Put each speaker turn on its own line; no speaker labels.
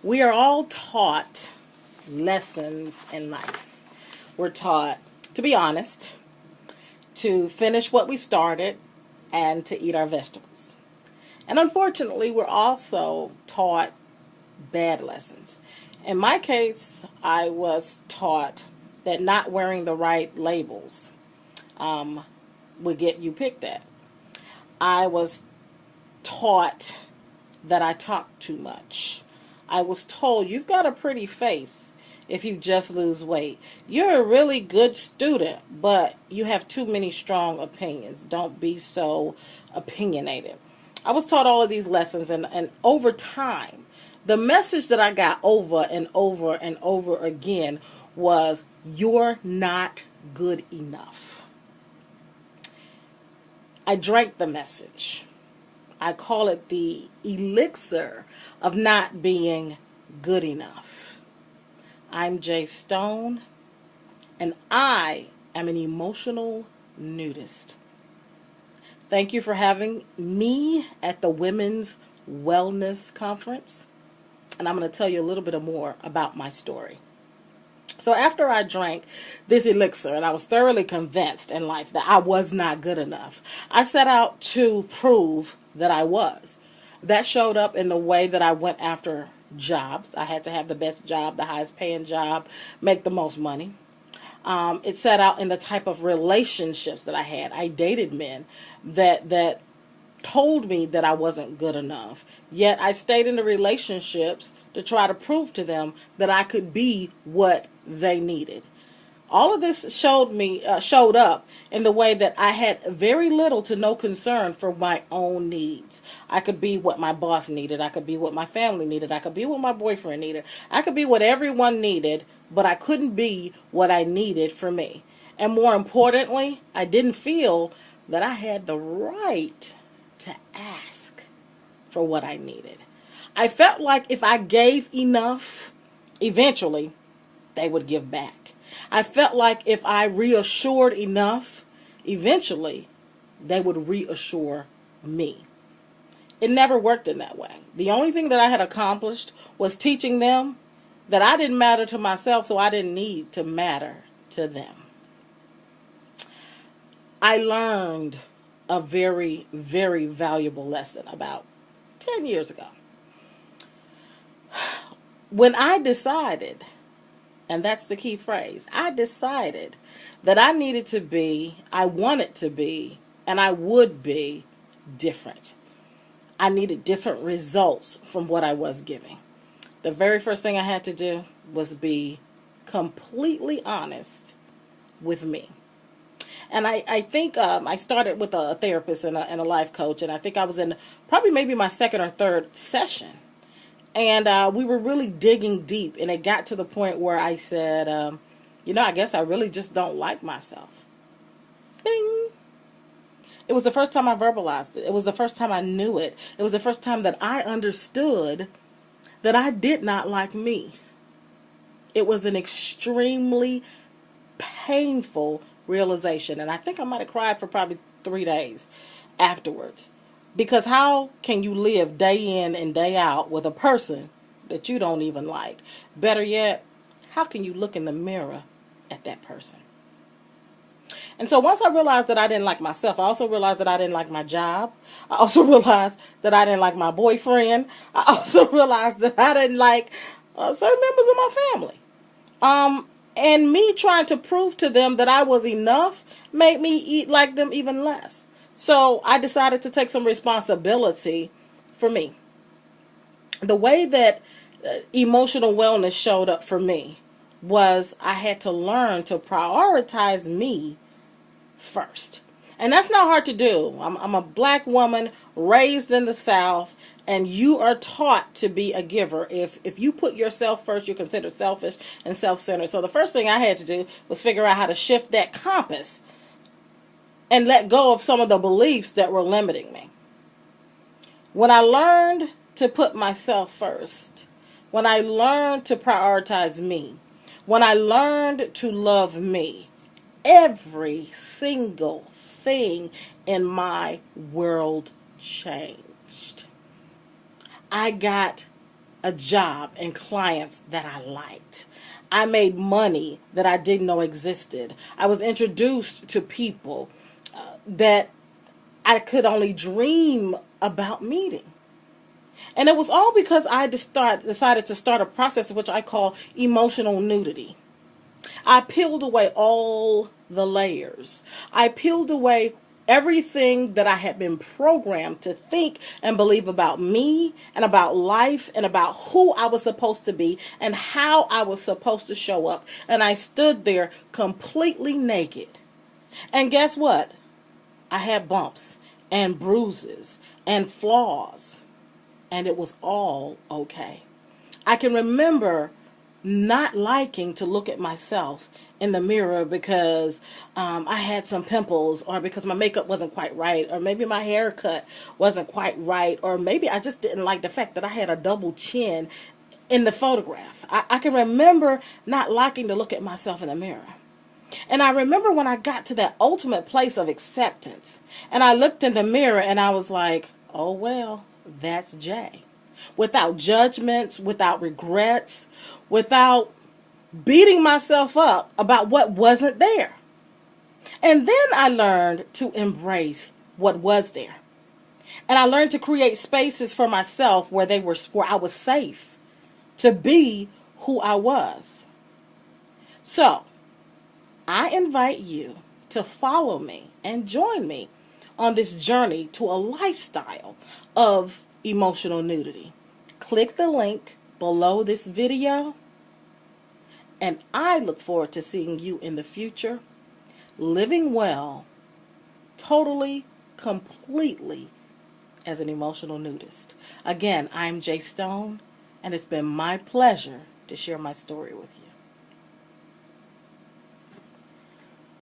We are all taught lessons in life. We're taught to be honest, to finish what we started, and to eat our vegetables. And unfortunately, we're also taught bad lessons. In my case, I was taught that not wearing the right labels would get you picked at. I was taught that I talk too much. I was told you've got a pretty face if you just lose weight. You're a really good student, but you have too many strong opinions. Don't be so opinionated. I was taught all of these lessons, and over time, the message that I got over and over and over again was, you're not good enough. I drank the message. I call it the elixir of not being good enough. I'm Jay Stone, and I am an emotional nudist. Thank you for having me at the Women's Wellness Conference, and I'm going to tell you a little bit more about my story. So after I drank this elixir, and I was thoroughly convinced in life that I was not good enough, I set out to prove that I was. That showed up in the way that I went after jobs. I had to have the best job, the highest paying job, make the most money. It set out in the type of relationships that I had. I dated men that told me that I wasn't good enough. Yet I stayed in the relationships to try to prove to them that I could be what they needed. All of this showed up in the way that I had very little to no concern for my own needs. I could be what my boss needed. I could be what my family needed. I could be what my boyfriend needed. I could be what everyone needed, but I couldn't be what I needed for me. And more importantly, I didn't feel that I had the right to ask for what I needed. I felt like if I gave enough, eventually they would give back. I felt like if I reassured enough, eventually they would reassure me. It never worked in that way. The only thing that I had accomplished was teaching them that I didn't matter to myself, so I didn't need to matter to them. I learned a very, very valuable lesson about 10 years ago. When I decided, and that's the key phrase, I decided that I needed to be, I wanted to be, and I would be different. I needed different results from what I was giving. The very first thing I had to do was be completely honest with me. And I think I started with a therapist and a life coach, and I think I was in probably maybe my second or third session. And we were really digging deep, and it got to the point where I said, I guess I really just don't like myself. Bing! It was the first time I verbalized it. It was the first time I knew it. It was the first time that I understood that I did not like me. It was an extremely painful realization, and I think I might have cried for probably 3 days afterwards. Because how can you live day in and day out with a person that you don't even like? Better yet, how can you look in the mirror at that person? And so once I realized that I didn't like myself, I also realized that I didn't like my job. I also realized that I didn't like my boyfriend. I also realized that I didn't like certain members of my family. And me trying to prove to them that I was enough made me like them even less. So I decided to take some responsibility for me. The way that emotional wellness showed up for me was I had to learn to prioritize me first. And that's not hard to do. I'm a black woman raised in the South, and you are taught to be a giver. If you put yourself first, you're considered selfish and self-centered. So the first thing I had to do was figure out how to shift that compass and let go of some of the beliefs that were limiting me. When I learned to put myself first, when I learned to prioritize me, when I learned to love me, every single thing in my world changed. I got a job and clients that I liked. I made money that I didn't know existed. I was introduced to people that I could only dream about meeting. And it was all because I decided to start a process which I call emotional nudity. I peeled away all the layers. I peeled away everything that I had been programmed to think and believe about me and about life and about who I was supposed to be and how I was supposed to show up. And I stood there completely naked. And guess what? I had bumps and bruises and flaws, and it was all okay. I can remember not liking to look at myself in the mirror because I had some pimples, or because my makeup wasn't quite right, or maybe my haircut wasn't quite right, or maybe I just didn't like the fact that I had a double chin in the photograph. I can remember not liking to look at myself in the mirror. And I remember when I got to that ultimate place of acceptance, and I looked in the mirror and I was like, oh, well, that's Jay. Without judgments, without regrets, without beating myself up about what wasn't there. And then I learned to embrace what was there. And I learned to create spaces for myself where I was safe to be who I was. So, I invite you to follow me and join me on this journey to a lifestyle of emotional nudity. Click the link below this video, and I look forward to seeing you in the future, living well, totally, completely as an emotional nudist. Again, I'm Jay Stone, and it's been my pleasure to share my story with you.